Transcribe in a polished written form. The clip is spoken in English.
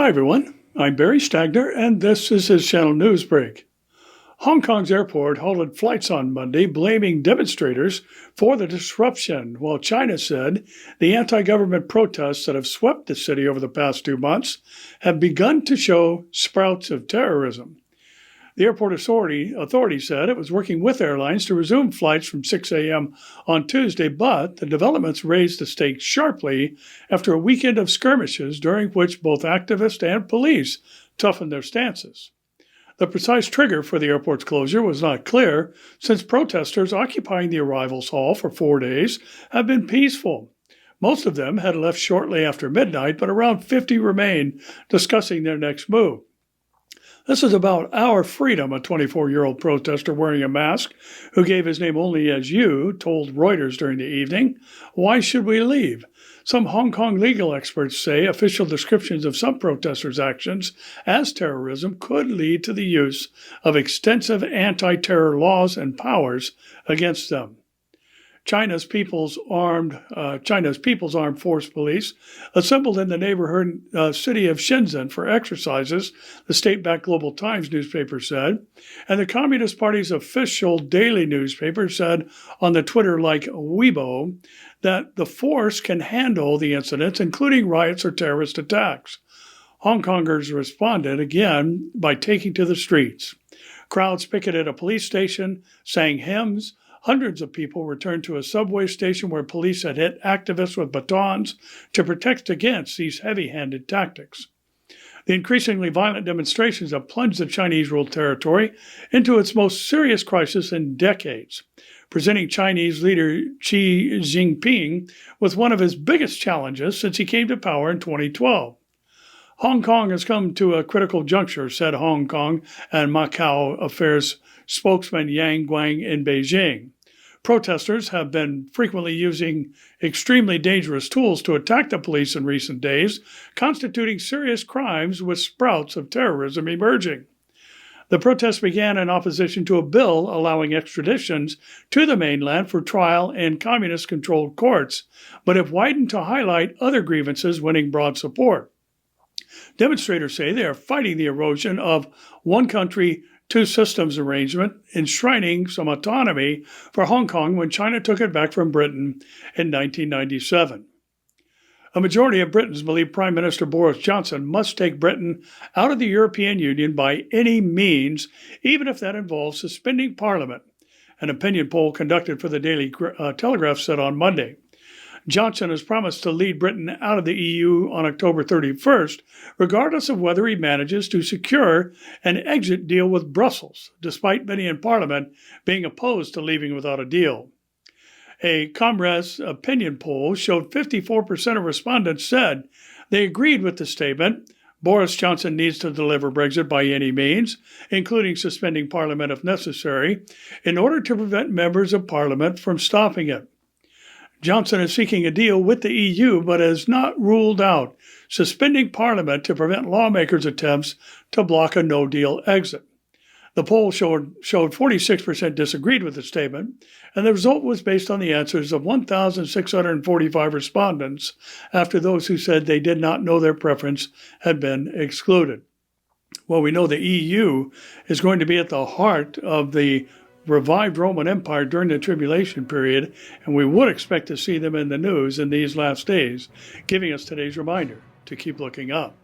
Hi everyone, I'm Barry Stagner and this is his channel news break. Hong Kong's airport halted flights on Monday, blaming demonstrators for the disruption, while China said the anti-government protests that have swept the city over the past 2 months have begun to show sprouts of terrorism. The airport authority said it was working with airlines to resume flights from 6 a.m. on Tuesday, but the developments raised the stakes sharply after a weekend of skirmishes during which both activists and police toughened their stances. The precise trigger for the airport's closure was not clear, since protesters occupying the arrivals hall for 4 days have been peaceful. Most of them had left shortly after midnight, but around 50 remain, discussing their next move. This is about our freedom, a 24-year-old protester wearing a mask, who gave his name only as you, told Reuters during the evening. Why should we leave? Some Hong Kong legal experts say official descriptions of some protesters' actions as terrorism could lead to the use of extensive anti-terror laws and powers against them. China's People's Armed Force Police assembled in the neighborhood city of Shenzhen for exercises, the state-backed Global Times newspaper said, and the Communist Party's official daily newspaper said on the Twitter-like Weibo that the force can handle the incidents, including riots or terrorist attacks. Hong Kongers responded again by taking to the streets. Crowds picketed a police station, sang hymns. Hundreds of people returned to a subway station where police had hit activists with batons to protect against these heavy-handed tactics. The increasingly violent demonstrations have plunged the Chinese-ruled territory into its most serious crisis in decades, presenting Chinese leader Xi Jinping with one of his biggest challenges since he came to power in 2012. Hong Kong has come to a critical juncture, said Hong Kong and Macau affairs spokesman Yang Guang in Beijing. Protesters have been frequently using extremely dangerous tools to attack the police in recent days, constituting serious crimes with sprouts of terrorism emerging. The protests began in opposition to a bill allowing extraditions to the mainland for trial in communist-controlled courts, but have widened to highlight other grievances winning broad support. Demonstrators say they are fighting the erosion of one country, two systems arrangement, enshrining some autonomy for Hong Kong when China took it back from Britain in 1997. A majority of Britons believe Prime Minister Boris Johnson must take Britain out of the European Union by any means, even if that involves suspending Parliament, an opinion poll conducted for the Daily Telegraph said on Monday. Johnson has promised to lead Britain out of the EU on October 31st, regardless of whether he manages to secure an exit deal with Brussels, despite many in Parliament being opposed to leaving without a deal. A Comres opinion poll showed 54% of respondents said they agreed with the statement. Boris Johnson needs to deliver Brexit by any means, including suspending Parliament if necessary, in order to prevent members of Parliament from stopping it. Johnson is seeking a deal with the EU, but has not ruled out suspending Parliament to prevent lawmakers' attempts to block a no-deal exit. The poll showed 46% disagreed with the statement, and the result was based on the answers of 1,645 respondents after those who said they did not know their preference had been excluded. Well, we know the EU is going to be at the heart of the revived Roman Empire during the tribulation period, and we would expect to see them in the news in these last days, giving us today's reminder to keep looking up.